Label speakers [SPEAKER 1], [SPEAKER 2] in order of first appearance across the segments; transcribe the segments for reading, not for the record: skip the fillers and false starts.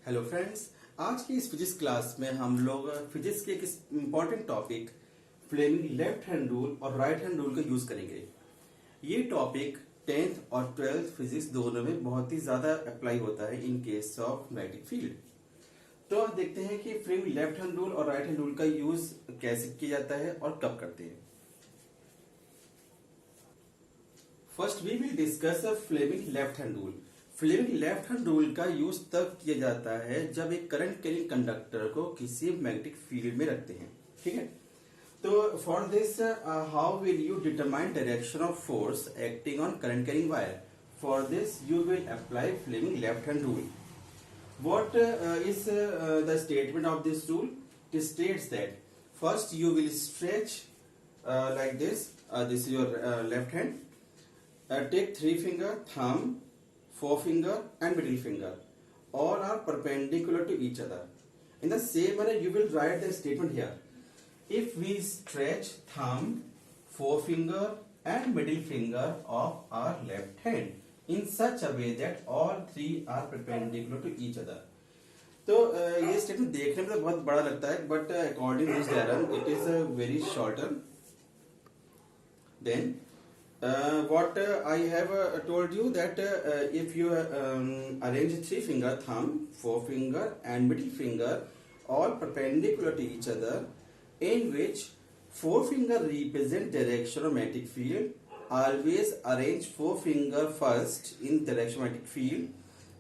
[SPEAKER 1] Hello friends, आज की इस फिजिक्स क्लास में हम लोग फिजिक्स के एक important topic Fleming left hand rule और राइट हैंड रूल का यूज करेंगे। ये टॉपिक 10th और 12th फिजिक्स दोनों में बहुत ही ज्यादा अप्लाई होता है in case of magnetic field. तो अब देखते हैं कि फ्लेमिंग लेफ्ट हैंड रूल और राइट हैंड रूल का यूज कैसे किया जाता है और कब करते हैं। First we will discuss Fleming left hand rule. Fleming left hand rule का यूज तब किया जाता है जब एक करंट कैरिंग कंडक्टर को किसी मैग्नेटिक फील्ड में रखते हैं। ठीक है, तो for this how will you determine direction of force acting on current carrying wire. For this you will apply Fleming left hand rule. What is the statement of this rule? It states that first you will stretch like this. This is your left hand. Take three finger, thumb, forefinger, and middle finger. All are perpendicular to each other. In the same manner, you will write the statement here. If we stretch thumb, forefinger, and middle finger of our left hand in such a way that all three are perpendicular to each other. तो ये statement देखने में तो बहुत बड़ा लगता है, but according this diagram it is very shorter than what I have told you that if you arrange three finger, thumb, forefinger, and middle finger all perpendicular to each other, in which forefinger represent direction of magnetic field, always arrange forefinger first in direction of magnetic field,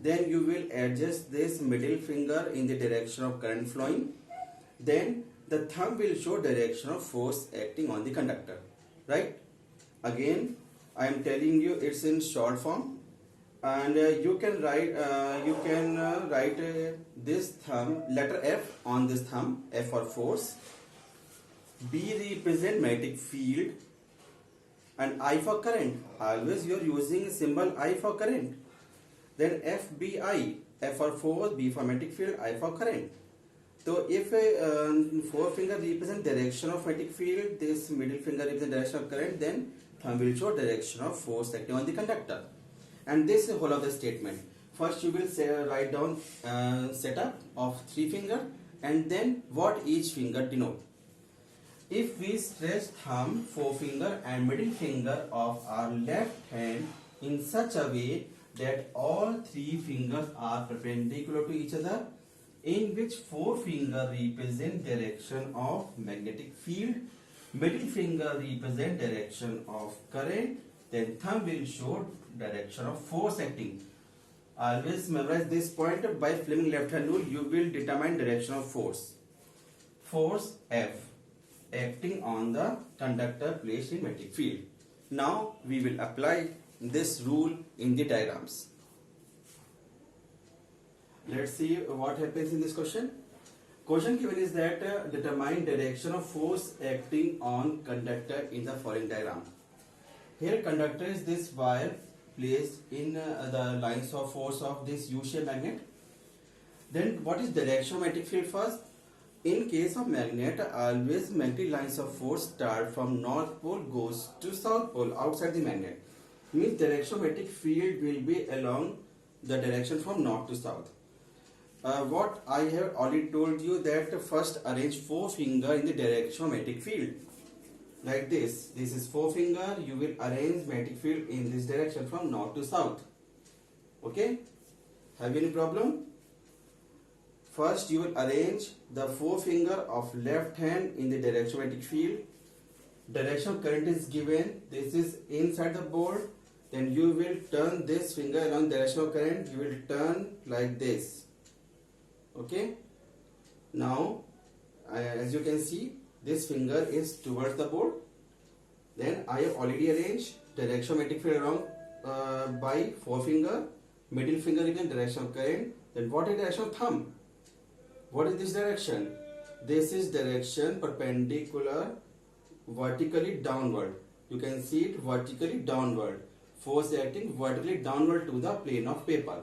[SPEAKER 1] then you will adjust this middle finger in the direction of current flowing, then the thumb will show direction of force acting on the conductor. Right? Again I am telling you it's in short form, and you can write this thumb, letter F on this thumb, F for force, B represent magnetic field, and I for current. Always you are using symbol I for current. Then FBI, F for force, B for magnetic field, I for current. So if forefinger represent direction of magnetic field, this middle finger represent direction of current, then thumb will show direction of force acting on the conductor. And this is whole of the statement. First you will write down setup of three finger and then what each finger denote. If we stretch thumb, forefinger and middle finger of our left hand in such a way that all three fingers are perpendicular to each other, in which forefinger represent direction of magnetic field, middle finger represent direction of current, then thumb will show direction of force acting. Always memorize this point. By Fleming left hand rule you will determine direction of force. Force F acting on the conductor placed in magnetic field. Now we will apply this rule in the diagrams. Let's see what happens in this question. Question given is that determine direction of force acting on conductor in the following diagram. Here conductor is this wire placed in the lines of force of this U-shaped magnet. Then what is direction of magnetic field first? In case of magnet, always magnetic lines of force start from north pole goes to south pole outside the magnet. Means direction of magnetic field will be along the direction from north to south. What I have already told you that first arrange forefinger in the direction of magnetic field. Like this. This is forefinger. You will arrange magnetic field in this direction from north to south. Okay? Have you any problem? First you will arrange the forefinger of left hand in the direction of magnetic field. Direction of current is given. This is inside the board. Then you will turn this finger along direction of current. You will turn like this. Okay? Now as you can see, this finger is towards the board. Then I have already arranged direction of magnetic field along by forefinger, middle finger in direction of current. Then what is direction of thumb? What is this direction? This is direction perpendicular vertically downward. You can see it vertically downward. Force acting vertically downward to the plane of paper.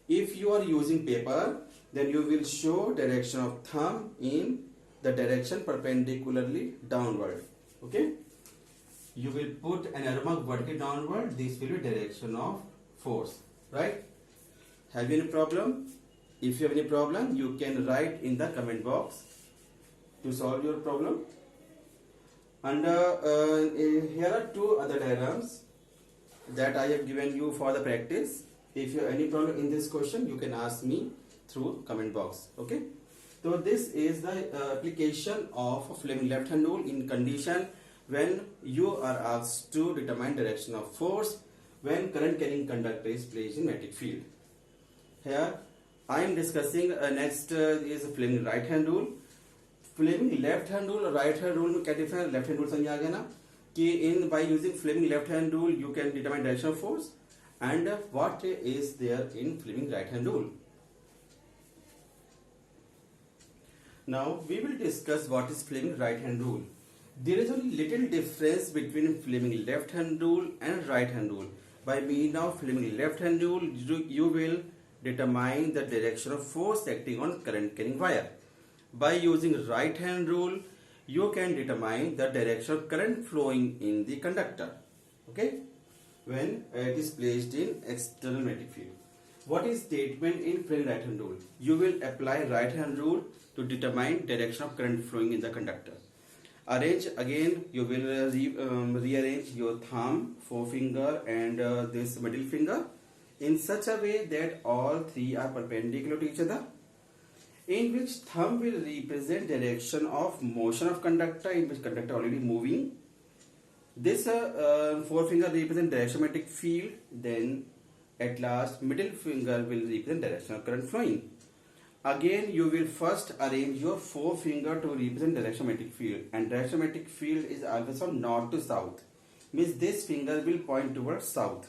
[SPEAKER 1] If you are using paper, then you will show direction of thumb in the direction perpendicularly downward. Okay? You will put an arrow mark vertically downward. This will be direction of force. Right? Have you any problem? If you have any problem, you can write in the comment box to solve your problem. And here are two other diagrams that I have given you for the practice. If you have any problem in this question, you can ask me through comment box. Okay. So this is the application of Fleming left hand rule in condition when you are asked to determine direction of force when current carrying conductor is placed in magnetic field. Here I am discussing next is Fleming right hand rule. Fleming left hand rule और right hand rule में क्या difference? Left hand rule समझ आ गया ना कि in by using Fleming left hand rule you can determine direction of force, and what is there in Fleming right hand rule. Now we will discuss what is Fleming right hand rule. There is a little difference between Fleming left hand rule and right hand rule. By means of Fleming left hand rule, you will determine the direction of force acting on current carrying wire. By using right hand rule, you can determine the direction of current flowing in the conductor. Okay, when it is placed in external magnetic field. What is statement in Fleming right hand rule? You will apply right hand rule to determine direction of current flowing in the conductor. Arrange again. You will rearrange your thumb, forefinger, and this middle finger in such a way that all three are perpendicular to each other, in which thumb will represent direction of motion of conductor, in which conductor already moving. This forefinger represent direction of magnetic field. Then at last middle finger will represent direction of current flowing. Again you will first arrange your forefinger to represent direction of magnetic field, and direction of magnetic field is always from north to south, means this finger will point towards south.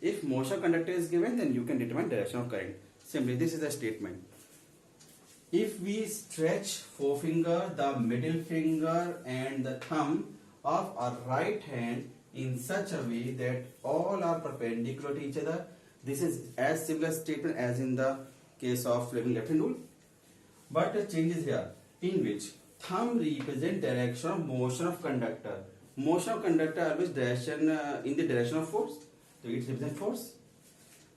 [SPEAKER 1] If motion conductor is given, then you can determine direction of current. Simply this is a statement. If we stretch forefinger, the middle finger and the thumb of our right hand in such a way that all are perpendicular to each other, this is as similar statement as in the case of Fleming left hand rule, but the change is here, in which thumb represent direction of motion of conductor. Motion of conductor always direction in the direction of force, so it represents force.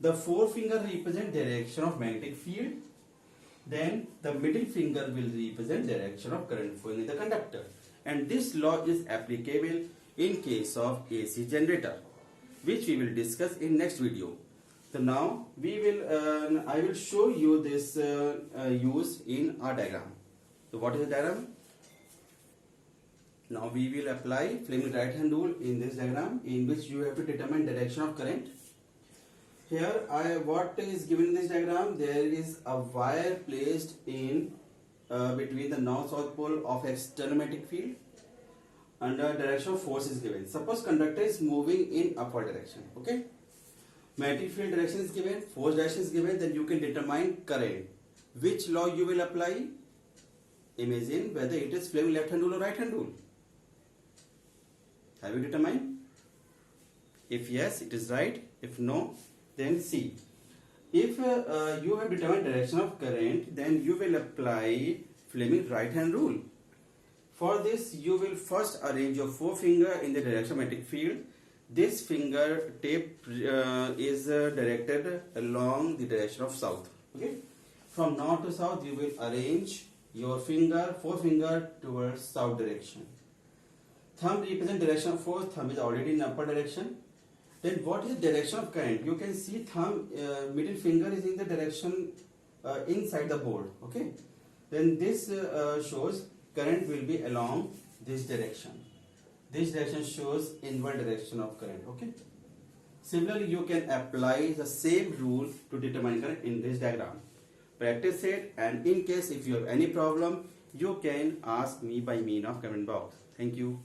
[SPEAKER 1] The forefinger represent direction of magnetic field. Then the middle finger will represent direction of current flowing in the conductor, and this law is applicable in case of AC generator, which we will discuss in next video. So now I will show you this use in our diagram. So what is the diagram? Now we will apply Fleming right hand rule in this diagram, in which you have to determine direction of current. Here what is given in this diagram, there is a wire placed in between the north-south pole of external magnetic field, and the direction of force is given. Suppose conductor is moving in upward direction. Okay, magnetic field direction is given, force direction is given, then you can determine current. Which law you will apply? Imagine whether it is Fleming left hand rule or right hand rule. Have you determined? If yes, it is right. If no, then see. If you have determined direction of current, then you will apply Fleming right hand rule. For this, you will first arrange your forefinger in the direction of magnetic field. This finger tip is directed along the direction of south. Okay, from north to south, you will arrange your forefinger towards south direction. Thumb represents direction of force. Thumb is already in upper direction. Then what is the direction of current? You can see thumb, middle finger is in the direction inside the board. Okay, then this shows current will be along this direction. This direction shows inward direction of current. Okay, similarly you can apply the same rule to determine current in this diagram. Practice it, and in case if you have any problem, you can ask me by means of comment box. Thank you.